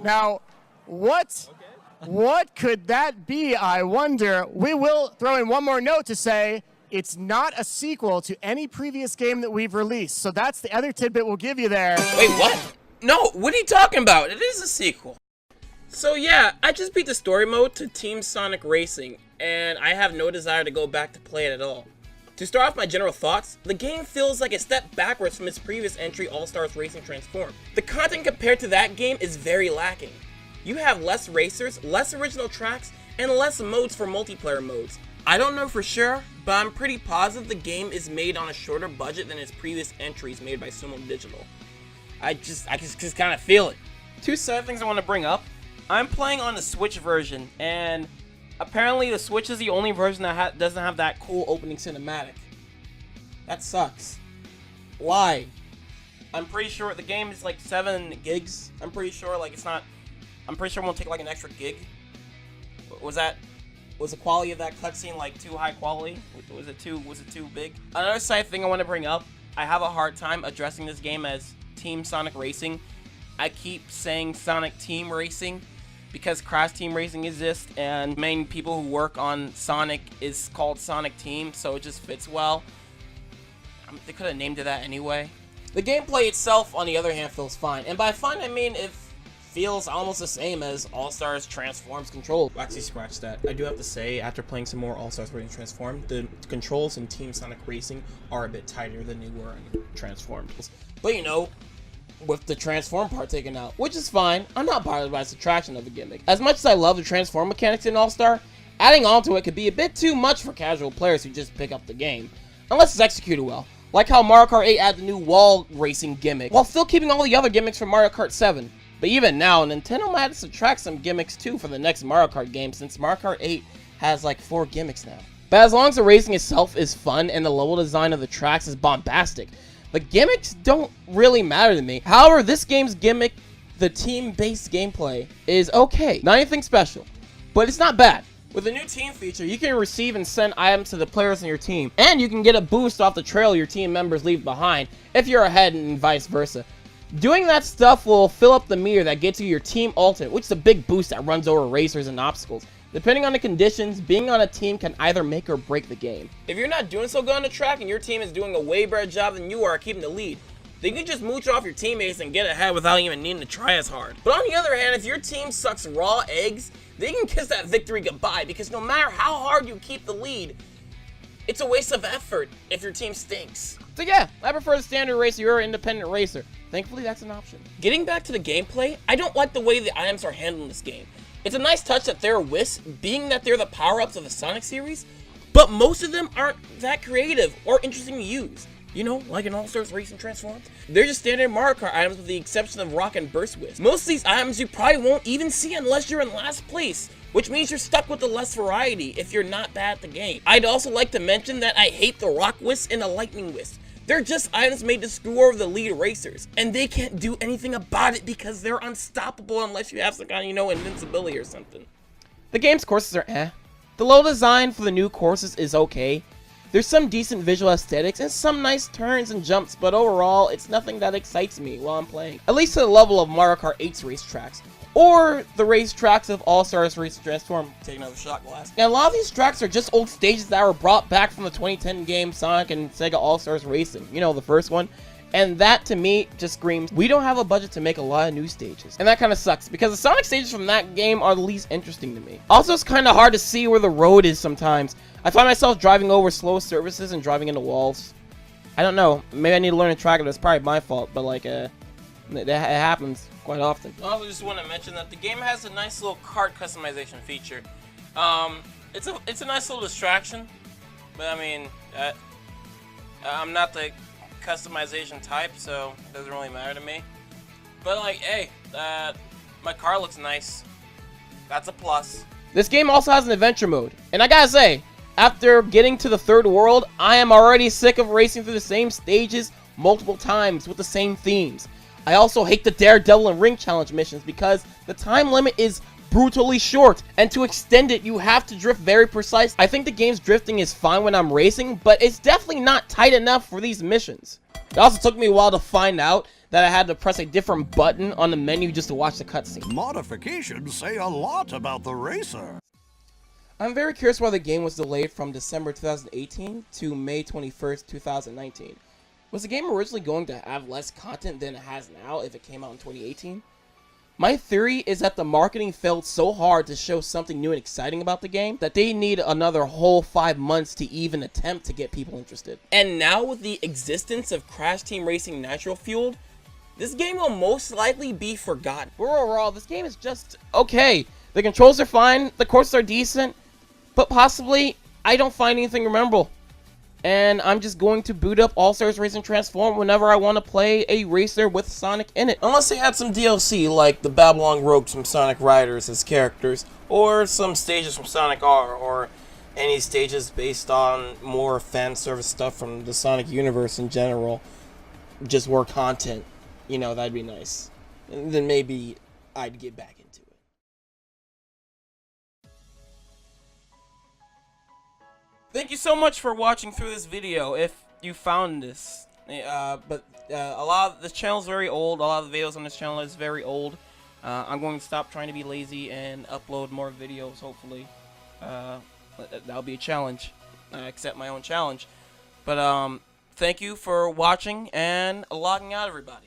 Now, what could that be, I wonder? We will throw in one more note to say it's not a sequel to any previous game that we've released. So that's the other tidbit we'll give you there. Wait, what? No, what are you talking about? It is a sequel. So yeah, I just beat the story mode to Team Sonic Racing, and I have no desire to go back to play it at all. To start off my general thoughts, the game feels like a step backwards from its previous entry, All-Stars Racing Transform. The content compared to that game is very lacking. You have less racers, less original tracks, and less modes for multiplayer modes. I don't know for sure, but I'm pretty positive the game is made on a shorter budget than its previous entries made by Sumo Digital. I just kind of feel it. Two sad things I want to bring up. I'm playing on the Switch version, and apparently the Switch is the only version that doesn't have that cool opening cinematic. That sucks. Why? I'm pretty sure the game is like 7 gigs. I'm pretty sure like I'm pretty sure it won't take like an extra gig. Was the quality of that cutscene like too high quality? Was it too big? Another side thing I want to bring up. I have a hard time addressing this game as Team Sonic Racing. I keep saying Sonic Team Racing because Crash Team Racing exists, and many people who work on Sonic is called Sonic Team, so it just fits well. They could have named it that anyway. The gameplay itself, on the other hand, feels fine, and by fine I mean it feels almost the same as All-Stars Transforms control. Actually, scratch that. I do have to say, after playing some more All-Stars Racing Transform, the controls in Team Sonic Racing are a bit tighter than they were in Transforms. But you know, with the transform part taken out, which is fine. I'm not bothered by the subtraction of the gimmick. As much as I love the transform mechanics in All-Star, adding on to it could be a bit too much for casual players who just pick up the game, unless it's executed well. Like how Mario Kart 8 added the new wall racing gimmick, while still keeping all the other gimmicks from Mario Kart 7. But even now, Nintendo might have to subtract some gimmicks too for the next Mario Kart game, since Mario Kart 8 has like 4 gimmicks now. But as long as the racing itself is fun and the level design of the tracks is bombastic, the gimmicks don't really matter to me. However, this game's gimmick, the team-based gameplay, is okay. Not anything special, but it's not bad. With the new team feature, you can receive and send items to the players in your team, and you can get a boost off the trail your team members leave behind if you're ahead and vice versa. Doing that stuff will fill up the meter that gets you your team ultimate, which is a big boost that runs over racers and obstacles. Depending on the conditions, being on a team can either make or break the game. If you're not doing so good on the track and your team is doing a way better job than you are keeping the lead, then you can just mooch off your teammates and get ahead without even needing to try as hard. But on the other hand, if your team sucks raw eggs, they can kiss that victory goodbye, because no matter how hard you keep the lead, it's a waste of effort if your team stinks. So yeah, I prefer the standard racer or independent racer. Thankfully, that's an option. Getting back to the gameplay, I don't like the way the items are handled in this game. It's a nice touch that they're Wisp, being that they're the power-ups of the Sonic series, but most of them aren't that creative or interesting to use. You know, like in All-Stars Racing Transforms. They're just standard Mario Kart items with the exception of Rock and Burst Wisp. Most of these items you probably won't even see unless you're in last place, which means you're stuck with the less variety if you're not bad at the game. I'd also like to mention that I hate the Rock Wisp and the Lightning Wisp. They're just items made to screw over the lead racers, and they can't do anything about it because they're unstoppable unless you have some kind of, you know, invincibility or something. The game's courses are eh. The level design for the new courses is okay. There's some decent visual aesthetics and some nice turns and jumps, but overall, it's nothing that excites me while I'm playing. At least to the level of Mario Kart 8's racetracks, or the racetracks of All-Stars Racing Transform. Take another shot glass. And a lot of these tracks are just old stages that were brought back from the 2010 game Sonic and Sega All-Stars Racing. You know, the first one. And that, to me, just screams, we don't have a budget to make a lot of new stages. And that kind of sucks, because the Sonic stages from that game are the least interesting to me. Also, it's kind of hard to see where the road is sometimes. I find myself driving over slow surfaces and driving into walls. I don't know. Maybe I need to learn to track it. It's probably my fault, but, like, it happens quite often. I also just want to mention that the game has a nice little kart customization feature. It's a nice little distraction, but, I mean, I'm not the customization type, so it doesn't really matter to me. But like, hey, my car looks nice. That's a plus. This game also has an adventure mode, and I gotta say, after getting to the third world, I am already sick of racing through the same stages multiple times with the same themes. I also hate the Daredevil and Ring Challenge missions because the time limit is brutally short, and to extend it, you have to drift very precise. I think the game's drifting is fine when I'm racing, but it's definitely not tight enough for these missions. It also took me a while to find out that I had to press a different button on the menu just to watch the cutscene. Modifications say a lot about the racer. I'm very curious why the game was delayed from December 2018 to May 21st, 2019. Was the game originally going to have less content than it has now if it came out in 2018? My theory is that the marketing failed so hard to show something new and exciting about the game that they need another whole 5 months to even attempt to get people interested. And now with the existence of Crash Team Racing Nitro Fueled, this game will most likely be forgotten. Overall, this game is just okay. The controls are fine, the courses are decent, but possibly I don't find anything memorable. And I'm just going to boot up All-Stars Racing Transform whenever I want to play a racer with Sonic in it. Unless they add some DLC like the Babylon Rogues from Sonic Riders as characters, or some stages from Sonic R, or any stages based on more fan service stuff from the Sonic universe in general. Just more content. You know, that'd be nice. And then maybe I'd get back into it. Thank you so much for watching through this video, if you found this. A lot of this channel is very old. A lot of the videos on this channel is very old. I'm going to stop trying to be lazy and upload more videos, hopefully. That'll be a challenge. I accept my own challenge. But, thank you for watching and logging out, everybody.